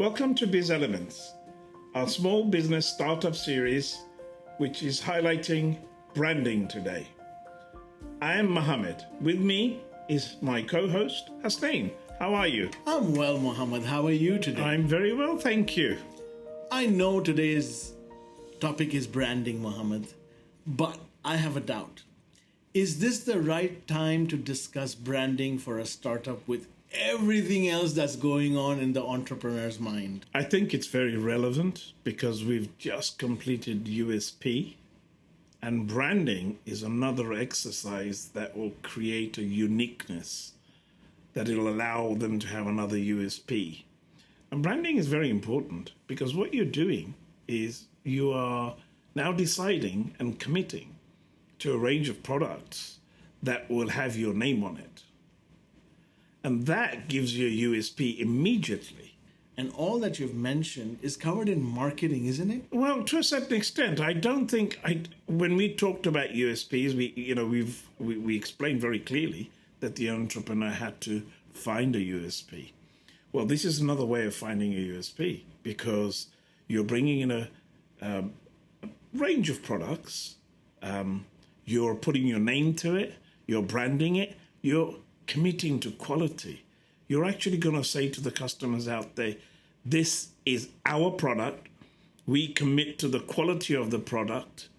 Welcome to Biz Elements, our small business startup series, which is highlighting branding today. I am Mohammed. With me is my co-host, Hasnain. How are you? I'm well, Mohammed. How are you today? I'm very well, thank you. I know today's topic is branding, Mohammed, but I have a doubt. Is this the right time to discuss branding for a startup with everything else that's going on in the entrepreneur's mind? I think it's very relevant because we've just completed USP, and branding is another exercise that will create a uniqueness that will allow them to have another USP. And branding is very important because what you're doing is you are now deciding and committing to a range of products that will have your name on it. And that gives you a USP immediately. And all that you've mentioned is covered in marketing, isn't it? Well, to a certain extent, I don't think when we talked about USPs, we explained very clearly that the entrepreneur had to find a USP. Well, this is another way of finding a USP because you're bringing in a range of products. You're putting your name to it. You're branding it. You're committing to quality. You're actually going to say to the customers out there, this is our product. We commit to the quality of the product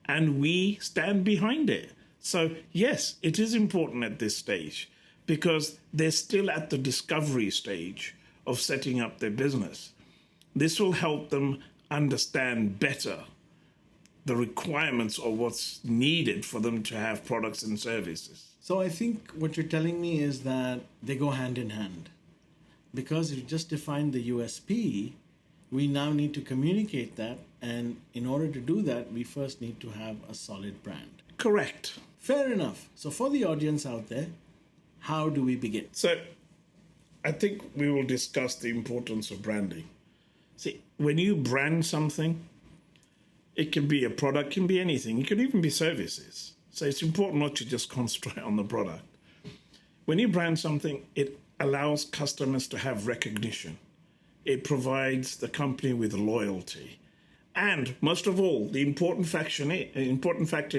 and we stand behind it. So yes, it is important at this stage because they're still at the discovery stage of setting up their business. This will help them understand better the requirements of what's needed for them to have products and services. So I think what you're telling me is that they go hand in hand. Because you just defined the USP, we now need to communicate that. And in order to do that, we first need to have a solid brand. Correct. Fair enough. So for the audience out there, how do we begin? So I think we will discuss the importance of branding. See, when you brand something, it can be a product, can be anything. It can even be services. So it's important not to just concentrate on the product. When you brand something, it allows customers to have recognition. It provides the company with loyalty. And most of all, the important factor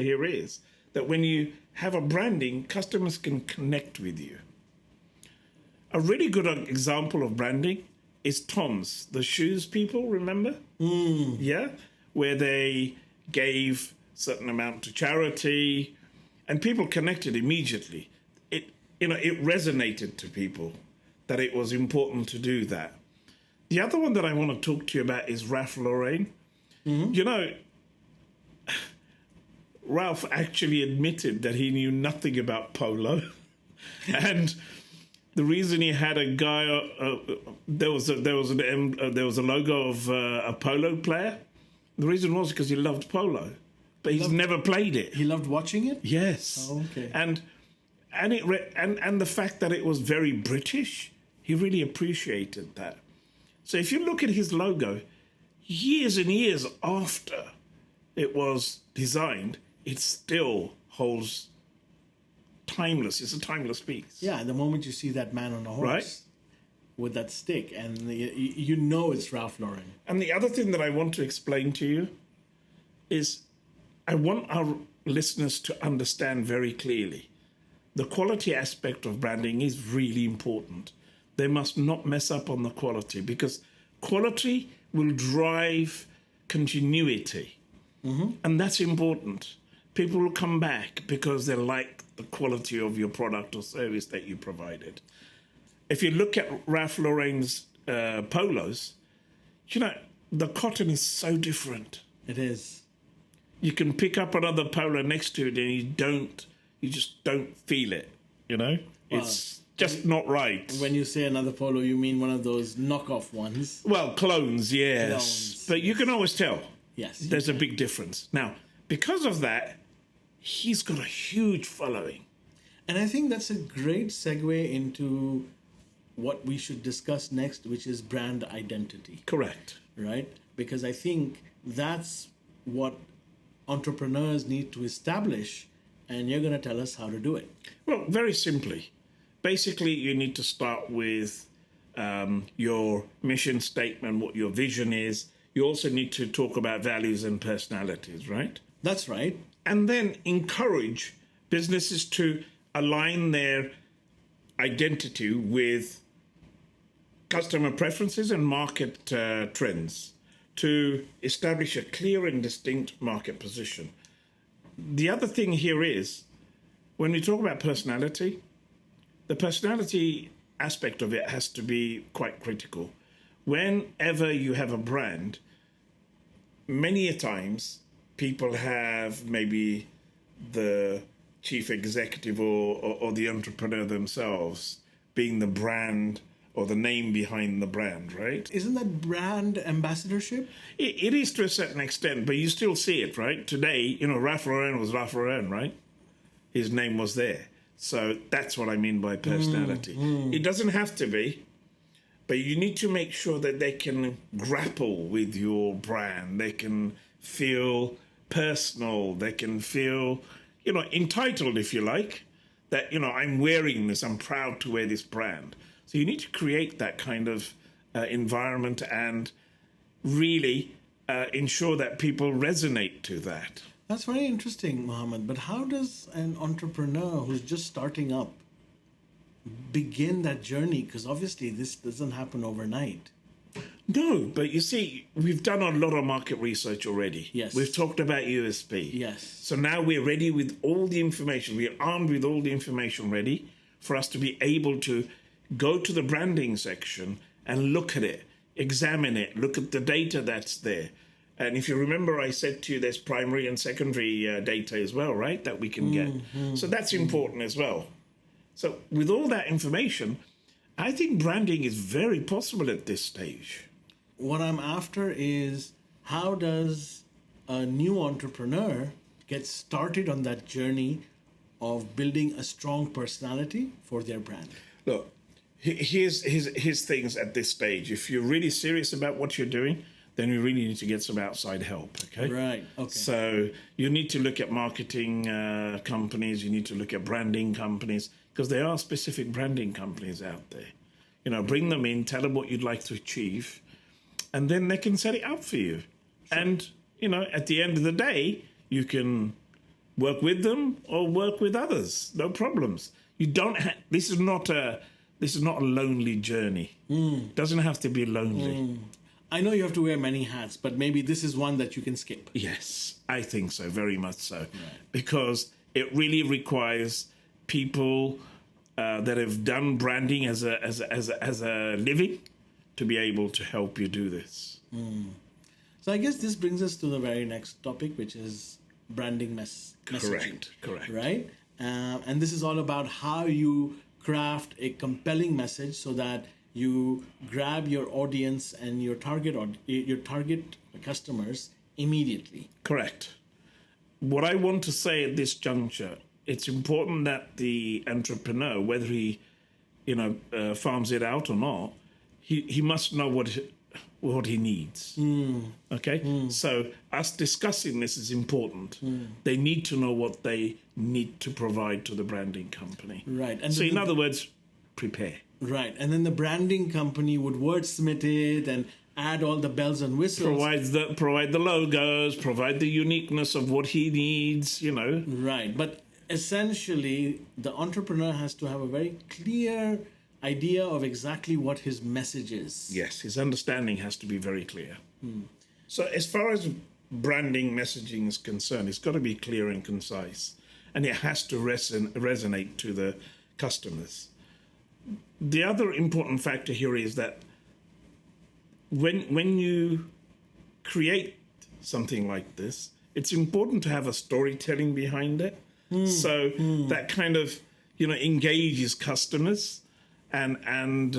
here is that when you have a branding, customers can connect with you. A really good example of branding is Tom's, the shoes people, remember? Yeah? Where they gave certain amount to charity and people connected immediately. It resonated to people that it was important to do that. The other one that I want to talk to you about is Ralph Lauren. Mm-hmm. Ralph actually admitted that he knew nothing about polo. And the reason he had a guy, there was a logo of a polo player. The reason was because he loved polo, but he's never played it. He loved watching it? Yes. Oh, okay. And the fact that it was very British, he really appreciated that. So if you look at his logo, years and years after it was designed, it still holds timeless. It's a timeless piece. Yeah, the moment you see that man on a horse, right, with that stick, and you know it's Ralph Lauren. And the other thing that I want to explain to you is I want our listeners to understand very clearly the quality aspect of branding is really important. They must not mess up on the quality because quality will drive continuity. Mm-hmm. And that's important. People will come back because they like the quality of your product or service that you provided. If you look at Ralph Lauren's polos, the cotton is so different. It is. You can pick up another polo next to it and you just don't feel it, Well, it's just not right. When you say another polo, you mean one of those knockoff ones? Well, clones, yes. Clones, but you can always tell. Yes. There's a big difference. Now, because of that, he's got a huge following. And I think that's a great segue into what we should discuss next, which is brand identity. Correct. Right? Because I think that's what entrepreneurs need to establish, and you're going to tell us how to do it. Well, very simply. Basically, you need to start with your mission statement, what your vision is. You also need to talk about values and personalities, right? That's right. And then encourage businesses to align their identity with customer preferences and market trends to establish a clear and distinct market position. The other thing here is, when we talk about personality, the personality aspect of it has to be quite critical. Whenever you have a brand, many a times people have maybe the chief executive or the entrepreneur themselves being the brand or the name behind the brand, right? Isn't that brand ambassadorship? It is to a certain extent, but you still see it, right? Today, Ralph Lauren was Ralph Lauren, right? His name was there. So that's what I mean by personality. It doesn't have to be, but you need to make sure that they can grapple with your brand. They can feel personal. They can feel, entitled, if you like, that, I'm wearing this. I'm proud to wear this brand. So you need to create that kind of environment and really ensure that people resonate to that. That's very interesting, Mohammed. But how does an entrepreneur who's just starting up begin that journey? Because obviously this doesn't happen overnight. No, but you see, we've done a lot of market research already. Yes. We've talked about USP. Yes. So now we're ready with all the information. We're armed with all the information ready for us to be able to go to the branding section and look at it, examine it, look at the data that's there. And if you remember, I said to you, there's primary and secondary data as well, right, that we can get. So that's important as well. So with all that information, I think branding is very possible at this stage. What I'm after is, how does a new entrepreneur get started on that journey of building a strong personality for their brand? Look, here's things at this stage. If you're really serious about what you're doing, then you really need to get some outside help, okay? Right, okay. So you need to look at marketing companies, you need to look at branding companies, because there are specific branding companies out there. Bring them in, tell them what you'd like to achieve, and then they can set it up for you. Sure. And, at the end of the day, you can work with them or work with others, no problems. You don't this is not a lonely journey. Doesn't have to be lonely. I know you have to wear many hats, but maybe this is one that you can skip. Yes, I think so, very much so. Right. Because it really requires people that have done branding as a living to be able to help you do this. So I guess this brings us to the very next topic, which is branding messaging. Correct. Right? And this is all about how you craft a compelling message so that you grab your audience and your target customers immediately. Correct. What I want to say at this juncture, it's important that the entrepreneur, whether he, farms it out or not, he must know what he needs. Okay? So us discussing this is important. They need to know what they need to provide to the branding company. Right. And so in other words, prepare. Right. And then the branding company would wordsmith it and add all the bells and whistles. Provide the logos, provide the uniqueness of what he needs, Right. But essentially, the entrepreneur has to have a very clear idea of exactly what his message is. Yes, his understanding has to be very clear. So as far as branding messaging is concerned, it's got to be clear and concise, and it has to resonate to the customers. The other important factor here is that when you create something like this, it's important to have a storytelling behind it. So that kind of, engages customers and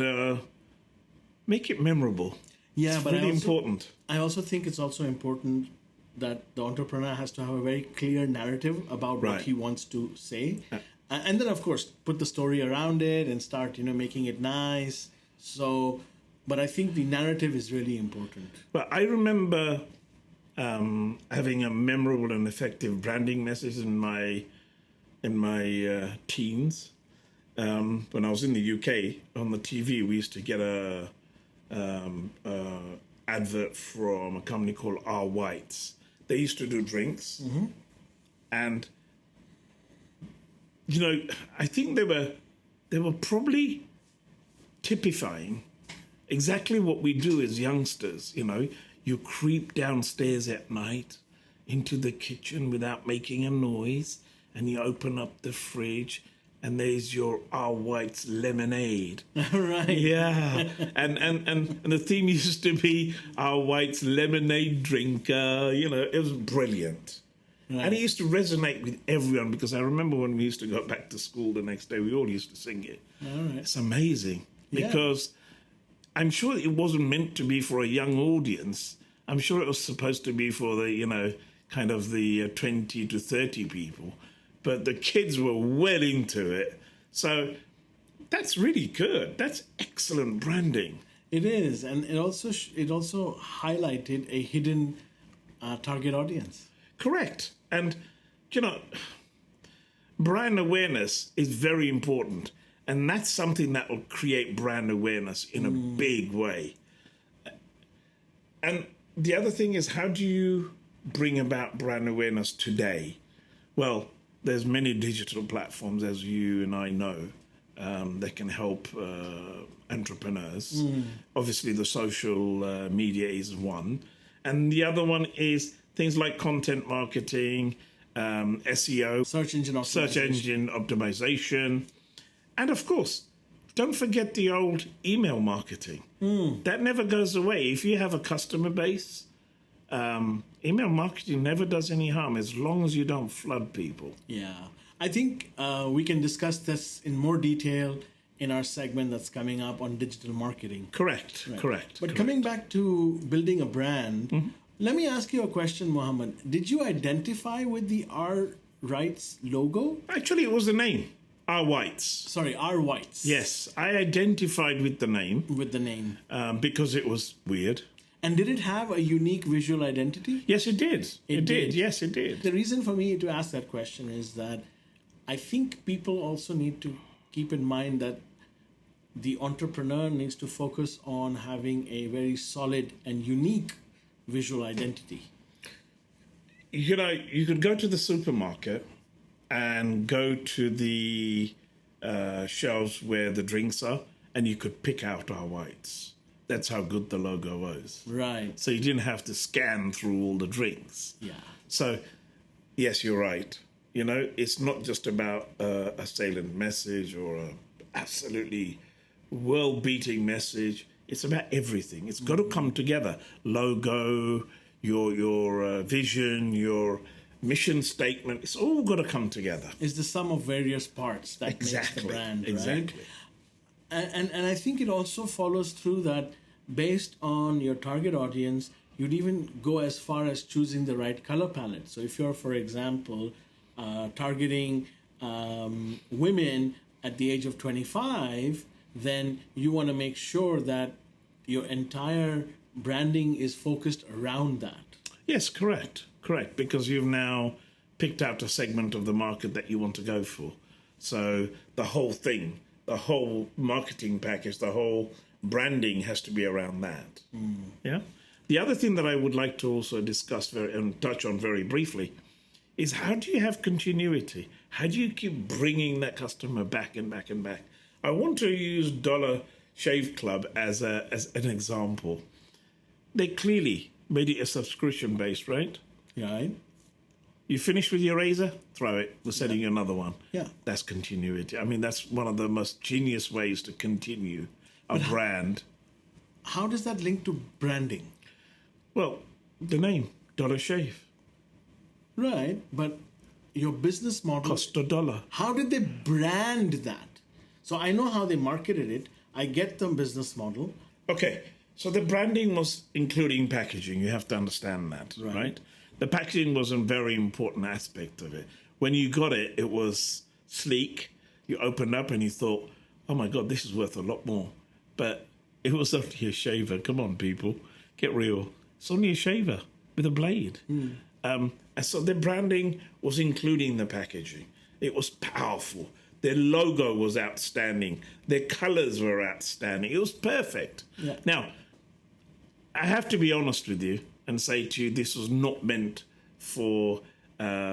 make it memorable. Yeah, it's but really important. I also think it's also important that the entrepreneur has to have a very clear narrative about what he wants to say. And then, of course, put the story around it and start, making it nice. So, but I think the narrative is really important. Well, I remember having a memorable and effective branding message in my teens, when I was in the UK on the TV, we used to get a advert from a company called R. White's. They used to do drinks, and I think they were probably typifying exactly what we do as youngsters. You creep downstairs at night into the kitchen without making a noise, and you open up the fridge, and there's your R. White's lemonade. Right. Yeah. And the theme used to be R. White's lemonade drinker. It was brilliant. Right. And it used to resonate with everyone, because I remember when we used to go back to school the next day, we all used to sing it. All right. It's amazing, because I'm sure it wasn't meant to be for a young audience. I'm sure it was supposed to be for the, kind of the 20 to 30 people. But the kids were well into it. So that's really good. That's excellent branding. It is. And it also highlighted a hidden target audience. Correct. And, brand awareness is very important. And that's something that will create brand awareness in a big way. And the other thing is, how do you bring about brand awareness today? Well, there's many digital platforms, as you and I know, that can help entrepreneurs. Obviously, the social media is one. And the other one is things like content marketing, SEO, search engine optimization. And of course, don't forget the old email marketing. That never goes away. If you have a customer base, email marketing never does any harm as long as you don't flood people. Yeah. I think we can discuss this in more detail in our segment that's coming up on digital marketing. Correct. But coming back to building a brand, let me ask you a question, Mohammed. Did you identify with the R. White's logo? Actually, it was the name. R. White's. Sorry, R. White's. Yes, I identified with the name. With the name. Because it was weird. And did it have a unique visual identity? Yes, it did. It did. Yes, it did. The reason for me to ask that question is that I think people also need to keep in mind that the entrepreneur needs to focus on having a very solid and unique visual identity. You could go to the supermarket and go to the shelves where the drinks are, and you could pick out R. White's. That's how good the logo was. Right. So you didn't have to scan through all the drinks. Yeah. So, yes, you're right. It's not just about a salient message or a absolutely world-beating message. It's about everything. It's got to come together. Logo, your vision, your mission statement. It's all got to come together. It's the sum of various parts that makes the brand, right? Exactly. And I think it also follows through that based on your target audience, you'd even go as far as choosing the right color palette. So if you're, for example, targeting women at the age of 25, then you want to make sure that your entire branding is focused around that. Yes, correct, because you've now picked out a segment of the market that you want to go for. So the whole thing, the whole marketing package, the whole branding has to be around that. Yeah. The other thing that I would like to also discuss and touch on very briefly is, how do you have continuity? How do you keep bringing that customer back and back and back? I want to use Dollar Shave Club as an example. They clearly made it a subscription based, right? Right. You finish with your razor, throw it. We're sending you another one. Yeah. That's continuity. I mean, that's one of the most genius ways to continue a brand. How does that link to branding? Well, the name, Dollar Shave. Right, but your business model... Cost $1. How did they brand that? So I know how they marketed it. I get the business model. Okay, so the branding was including packaging. You have to understand that, right? The packaging was a very important aspect of it. When you got it, it was sleek. You opened up and you thought, oh my God, this is worth a lot more. But it was only a shaver. Come on, people, get real. It's only a shaver with a blade. And so the branding was including the packaging. It was powerful. Their logo was outstanding. Their colors were outstanding. It was perfect. Yeah. Now, I have to be honest with you and say to you, this was not meant for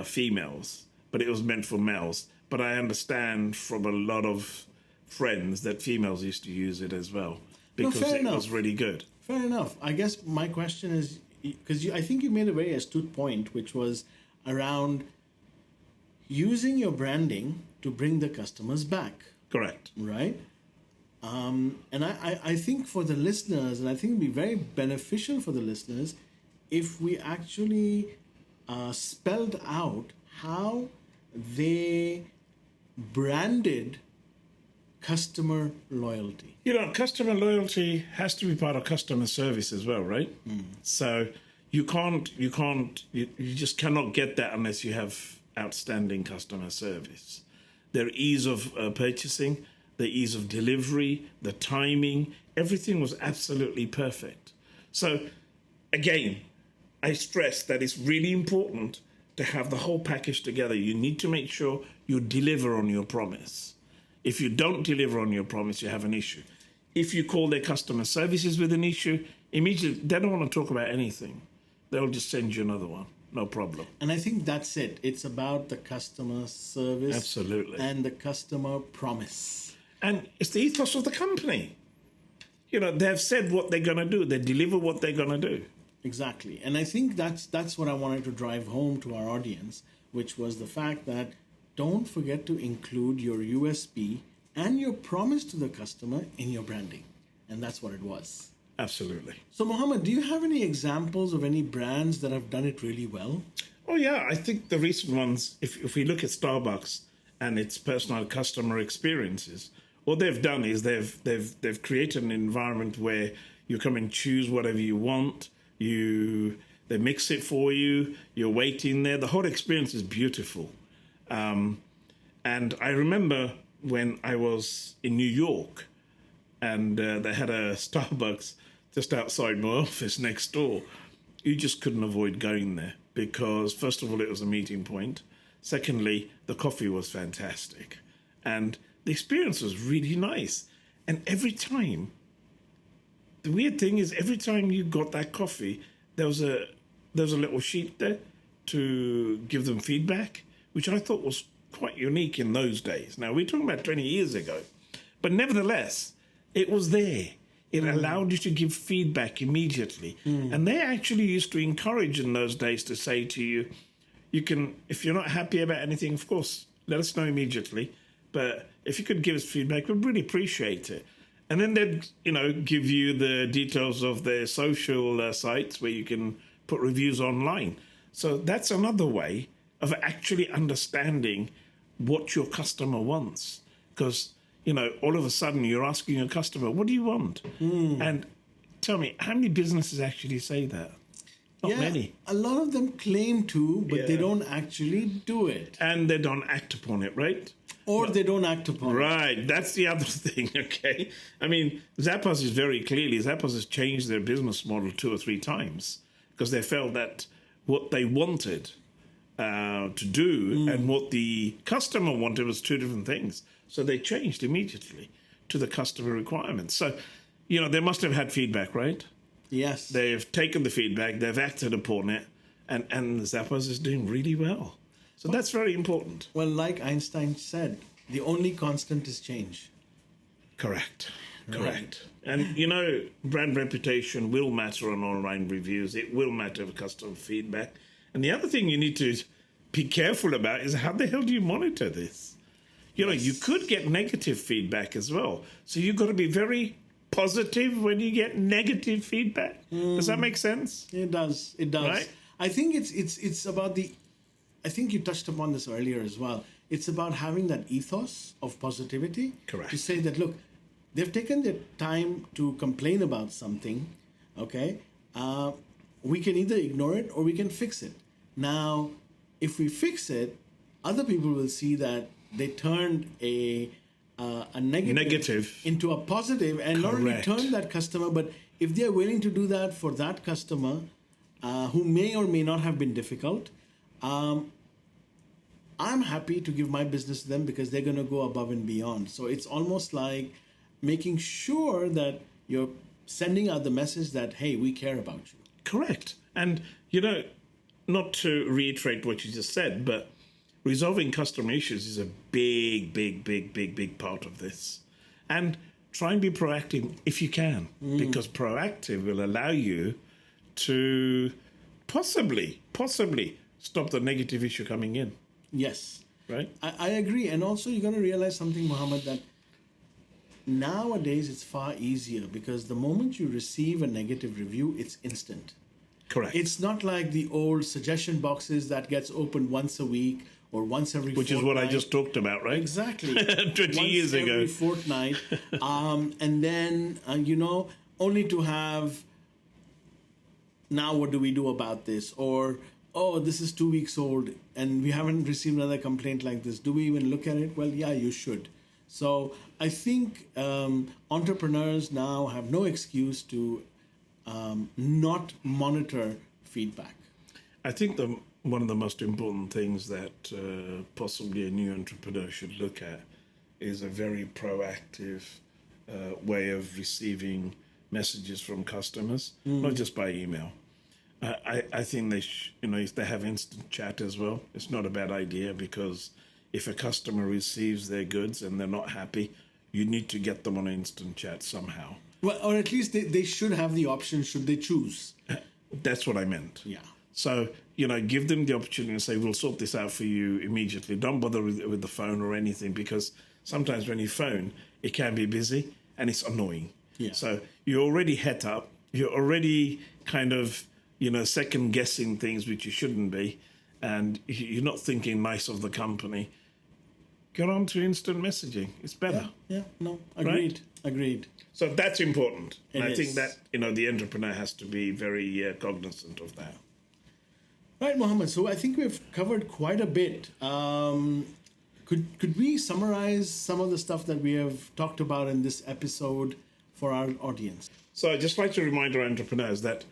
females, but it was meant for males. But I understand from a lot of friends that females used to use it as well because it was really good. Fair enough. I guess my question is, because I think you made a very astute point, which was around using your branding to bring the customers back. Correct. Right? And I think for the listeners, and I think it'd be very beneficial for the listeners if we actually spelled out how they branded customer loyalty. You know, customer loyalty has to be part of customer service as well, right? So you just cannot get that unless you have outstanding customer service. Their ease of purchasing, the ease of delivery, the timing, everything was absolutely perfect. So again, I stress that it's really important to have the whole package together. You need to make sure you deliver on your promise. If you don't deliver on your promise, you have an issue. If you call their customer services with an issue, immediately they don't want to talk about anything. They'll just send you another one. No problem. And I think that's it. It's about the customer service. Absolutely. And the customer promise. And it's the ethos of the company. You know, they've said what they're going to do. They deliver what they're going to do. Exactly. And I think that's what I wanted to drive home to our audience, which was the fact that don't forget to include your USP and your promise to the customer in your branding. And that's what it was. Absolutely. So, Mohammed, do you have any examples of any brands that have done it really well? Oh, yeah. I think the recent ones, if we look at Starbucks and its personal customer experiences, what they've done is they've created an environment where you come and choose whatever you want. They mix it for you. You're waiting there. The whole experience is beautiful. And I remember when I was in New York and they had a Starbucks just outside my office next door. You just couldn't avoid going there because, first of all, it was a meeting point. Secondly, the coffee was fantastic. And the experience was really nice. And every time, the weird thing is every time you got that coffee, there was a little sheet there to give them feedback, which I thought was quite unique in those days. Now, we're talking about 20 years ago. But nevertheless, it was there. It allowed you to give feedback immediately. And they actually used to encourage in those days to say to you, you can, if you're not happy about anything, of course, let us know immediately. But if you could give us feedback, we'd really appreciate it. And then they'd, give you the details of their social sites where you can put reviews online. So that's another way of actually understanding what your customer wants. Because, all of a sudden you're asking your customer, what do you want? And tell me, how many businesses actually say that? Not many. A lot of them claim to, but they don't actually do it. And they don't act upon it, right? Or they don't act upon it. Right. That's the other thing, okay? I mean, Zappos is very clearly, Zappos has changed their business model 2 or 3 times because they felt that what they wanted to do and what the customer wanted was 2 different things. So they changed immediately to the customer requirements. So, they must have had feedback, right? Yes. They've taken the feedback, they've acted upon it, and Zappos is doing really well. So that's very important. Well, like Einstein said, the only constant is change. Correct. And, brand reputation will matter on online reviews. It will matter for customer feedback. And the other thing you need to be careful about is how the hell do you monitor this? You could get negative feedback as well. So you've got to be very positive when you get negative feedback. Does that make sense? It does. Right? I think it's about I think you touched upon this earlier as well. It's about having that ethos of positivity. Correct. To say that, look, they've taken their time to complain about something, okay? We can either ignore it or we can fix it. Now, if we fix it, other people will see that they turned a negative into a positive, and not only turn that customer, but if they're willing to do that for that customer who may or may not have been difficult, I'm happy to give my business to them because they're going to go above and beyond. So it's almost like making sure that you're sending out the message that, hey, we care about you. Correct. And, not to reiterate what you just said, but resolving customer issues is a big part of this. And try and be proactive if you can, because proactive will allow you to possibly stop the negative issue coming in. Yes. Right? I agree. And also, you're going to realize something, Mohammed, that nowadays it's far easier because the moment you receive a negative review, it's instant. Correct. It's not like the old suggestion boxes that gets opened once a week or once every Which fortnight. is what I just talked about, right? Exactly. 20 years ago. Every fortnight. And then, only to have, now what do we do about this? Or, oh, this is 2 weeks old and we haven't received another complaint like this. Do we even look at it? Well, yeah, you should. So I think entrepreneurs now have no excuse to not monitor feedback. I think one of the most important things that possibly a new entrepreneur should look at is a very proactive way of receiving messages from customers, not just by email. I think they if they have instant chat as well, it's not a bad idea, because if a customer receives their goods and they're not happy, you need to get them on instant chat somehow. Well, or at least they should have the option should they choose. That's what I meant. Yeah. So, give them the opportunity and say, we'll sort this out for you immediately. Don't bother with the phone or anything, because sometimes when you phone, it can be busy and it's annoying. Yeah. So you're already het up. You're already kind of, second guessing things which you shouldn't be. And you're not thinking nice of the company. Get on to instant messaging. It's better. Yeah. No, agreed. Right? Agreed. So that's important. And I think is. that, the entrepreneur has to be very cognizant of that. Right, Mohammed. So I think we've covered quite a bit. Could we summarize some of the stuff that we have talked about in this episode for our audience? So I'd just like to remind our entrepreneurs that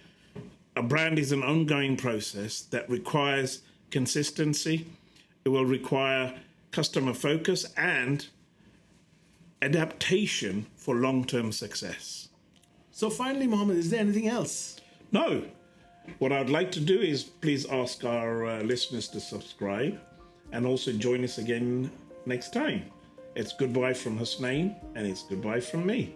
a brand is an ongoing process that requires consistency. It will require customer focus and adaptation for long-term success. So finally, Mohammed, is there anything else? No. What I'd like to do is please ask our listeners to subscribe and also join us again next time. It's goodbye from Husnain, and it's goodbye from me.